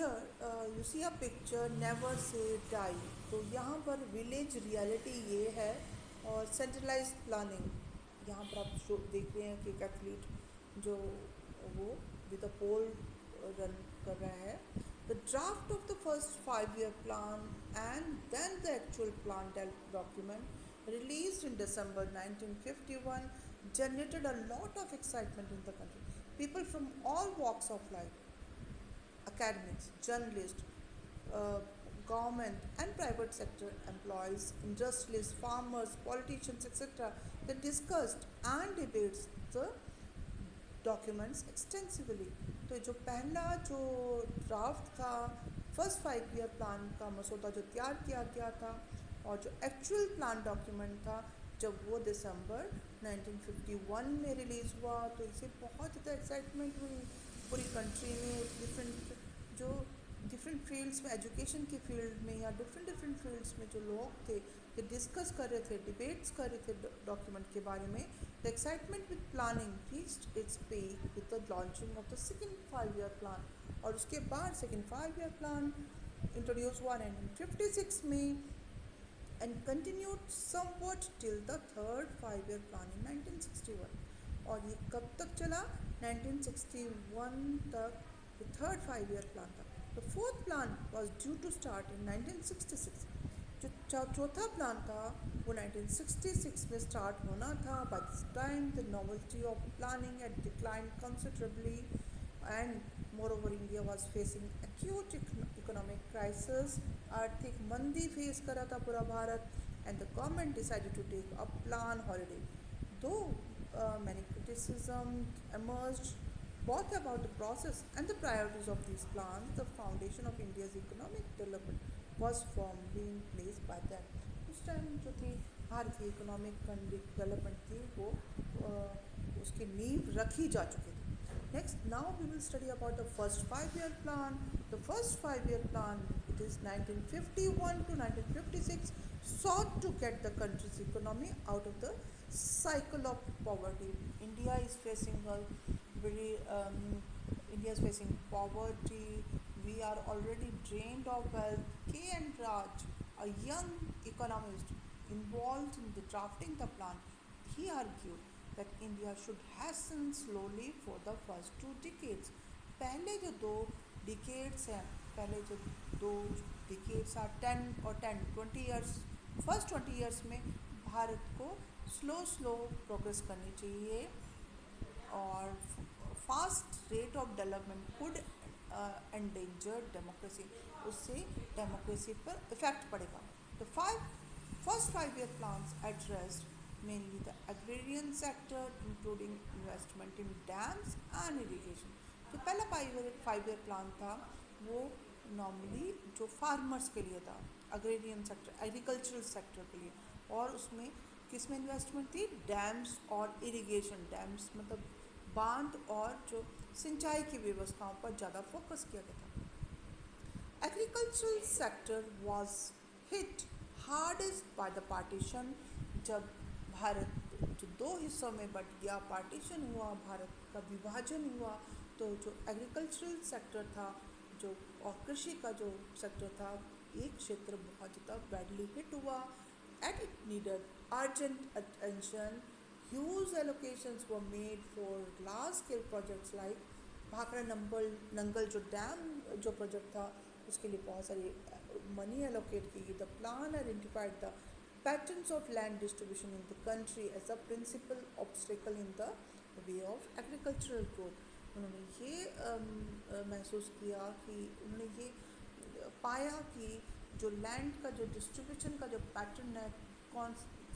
Here you see a picture never say die. तो यहाँ पर विलेज रियलिटी ये है और सेंट्रलाइज प्लानिंग यहाँ पर आप शो देख रहे हैं कि एक एथलीट जो वो विद अ पोल रन कर रहा है. The draft of the first 5 year plan and then the actual plan document released in December 1951 generated a lot of excitement in the country. People from all walks of life, academics, journalists, uh, government and private sector employees, industrialists, farmers, politicians, etc. They discussed and debates the documents extensively. तो जो पहला जो draft था first 5 year plan का मसौदा जो तैयार किया गया था और जो एक्चुअल प्लान डॉक्यूमेंट था जब वो दिसंबर 1951 में रिलीज़ हुआ तो इसे बहुत ज़्यादा एक्साइटमेंट हुई पूरी कंट्री में. डिफरेंट फील्ड्स में, एजुकेशन की फील्ड में या डिफरेंट फील्ड्स में जो लोग थे ये डिस्कस कर रहे थे, डिबेट्स कर रहे थे डॉक्यूमेंट के बारे में. The excitement with planning reached its peak with the launching of the second 5 year plan. और उसके बाद सेकेंड 5 year प्लान इंट्रोड्यूस हुआ 1956 में and continued somewhat till the third 5 year plan in 1961. और ये कब तक चला? 1961 तक the third 5 year plan था. The fourth plan was due to start in 1966. जो चौथा प्लान था वो 1966 में स्टार्ट होना था. By this time the novelty of planning had declined considerably and moreover India was facing acute economic crisis. आर्थिक मंदी फेस कर रहा था पूरा Bharat and the government decided to take a plan holiday. Though many criticisms emerged both about the process and the priorities of these plans, the foundation of India's economic development was firmly in place by then. उस time जो थी भारत की economic development थी वो उसकी नींव रखी जा चुकी थी. Next, now we will study about the first 5 year plan. The first 5 year plan, it is 1951 to 1956, sought to get the country's economy out of the cycle of poverty. India is facing poverty. We are already drained of wealth. K. N. Raj, a young economist involved in the drafting the plan, he argued that India should hasten slowly for the first 2 decades. पहले जो 2 decades हैं, पहले जो 2 decades are 20 years. First 20 years में भारत को slow progress करनी चाहिए और fast rate of development could endanger democracy. उससे डेमोक्रेसी पर इफेक्ट पड़ेगा. तो first 5 year plans addressed mainly the agrarian sector including investment in dams and irrigation. जो पहला 5 year प्लान था वो नॉर्मली जो फार्मर्स के लिए था, अग्रेरियन सेक्टर, एग्रीकल्चरल सेक्टर के लिए. और उसमें किस में इन्वेस्टमेंट थी? डैम्स और इरिगेशन. डैम्स मतलब बांध और जो सिंचाई की व्यवस्थाओं पर ज़्यादा फोकस किया गया था. Agricultural sector was hit hardest by the partition. जब भारत जो 2 हिस्सों में बट गया, पार्टीशन हुआ, भारत का विभाजन हुआ, तो जो एग्रीकल्चरल सेक्टर था जो और कृषि का जो सेक्टर था एक क्षेत्र बहुत ज़्यादा बैडली हिट हुआ. At it needed urgent attention. Huge allocations were made for large scale projects like Bhakra Nangal जो डैम जो प्रोजेक्ट था उसके लिए बहुत सारी मनी एलोकेट की. The plan identified the patterns of land distribution in the country as a principal obstacle in the way of agricultural growth. उन्होंने ये महसूस किया कि उन्होंने ये पाया कि जो लैंड का जो डिस्ट्रीब्यूशन का जो पैटर्न है,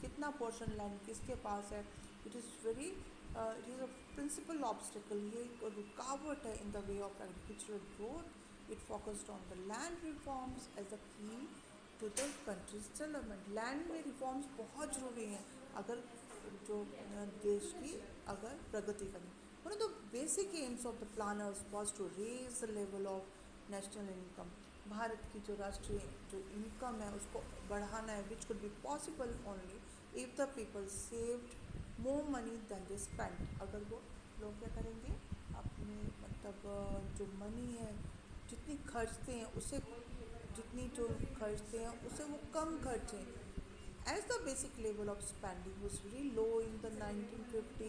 कितना पोर्शन लैंड किसके पास है, it is a principal obstacle. ये एक रुकावट है in the way of agricultural growth. It focused on the land reforms as the key to the country's development. Land में रिफॉर्म्स बहुत ज़रूरी हैं अगर जो देश की अगर प्रगति करनी. One of the basic aims of the planners was to raise the level of national income. Bharat की जो राष्ट्रीय जो इनकम है उसको बढ़ाना है, which could be possible only if the people saved more money than they spend. अगर वो लोग क्या करेंगे, अपनी मतलब जो मनी है जितनी खर्चते हैं उससे, जितनी जो खर्चते हैं उससे वो कम खर्चें. As the basic level of spending was very low in the 1950,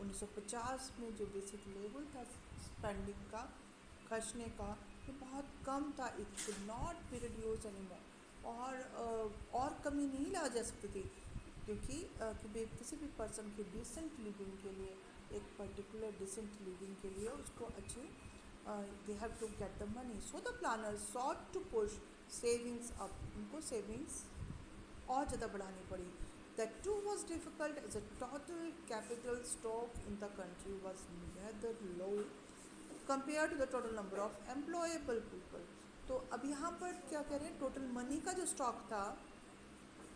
1950 में जो बेसिक लेवल था स्पेंडिंग का, खर्चने का, वो बहुत कम था. It could not be reduce anymore. और कमी नहीं ला जा सकती थी, क्योंकि किसी भी पर्सन की डिसेंट लिविंग के लिए, एक पर्टिकुलर डिसेंट लिविंग के लिए उसको अच्छी, they have to get the money. So the planners sought to push savings up. उनको सेविंग्स और ज़्यादा बढ़ानी पड़ी. That too was difficult as the total capital stock in the country was rather low compared to the total number of employable people. तो अब यहाँ पर क्या कह रहे हैं, टोटल मनी का जो स्टॉक था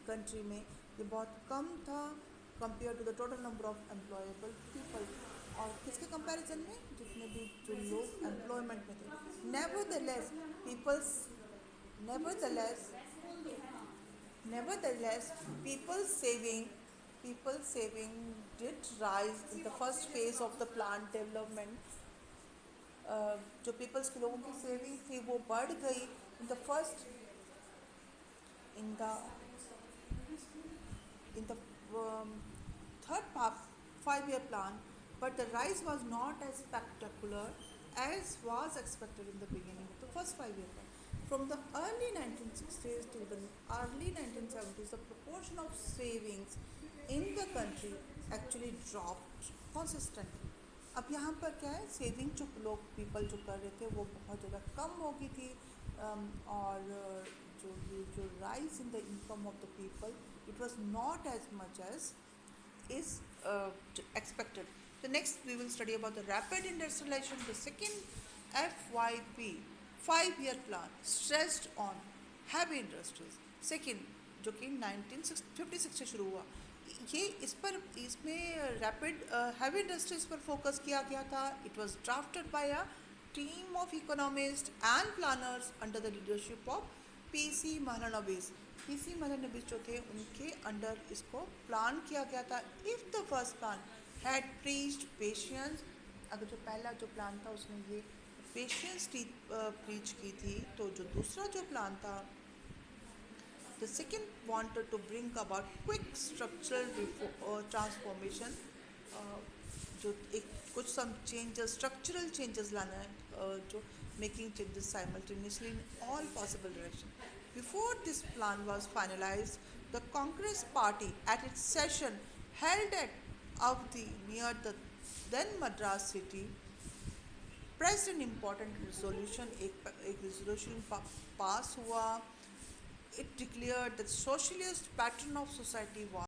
कंट्री में ये बहुत कम था compare to the total number of employable people. और किसके कंपैरिजन में, जितने भी जो लोग एम्प्लॉयमेंट में थे. Nevertheless people's nevertheless Nevertheless, people's saving did rise in the first phase of the plant development. जो पीपल्स के लोगों की सेविंग थी वो बढ़ गई in the first in the in the third 5-year plan, but the rise was not as spectacular as was expected in the beginning of the first 5-year plan. From the early 1960s to the early 1970s, the proportion of savings in the country actually dropped consistently. अब यहाँ पर क्या है, saving जो लोग people जो कर रहे थे वो बहुत ज़्यादा कम हो गई थी. और जो rise in the income of the people, it was not as much as is expected. The next we will study about the rapid industrialization. The second FYP 5-year plan stressed on heavy industries. Second, जो कि 1956 से शुरू हुआ, ये इसमें rapid heavy industries पर focus किया गया था. It was drafted bye a team of economist and planners under the leadership of PC Mahalanobis. PC Mahalanobis जो थे उनके अंडर इसको प्लान किया गया था. If the first plan had preached patience, अगर जो पहला जो प्लान था उसने ये पेशेंस प्रीच की थी, तो जो दूसरा जो प्लान था, the second wanted to bring about quick structural transformation. जो एक कुछ सम चेंजेस, स्ट्रक्चरल चेंजेस लाना है, जो making changes simultaneously in all possible directions. Before this plan was finalized, the Congress Party at its session held at Avdi near the then Madras city pressed an important resolution. एक resolution पास हुआ. It declared that socialist pattern of society was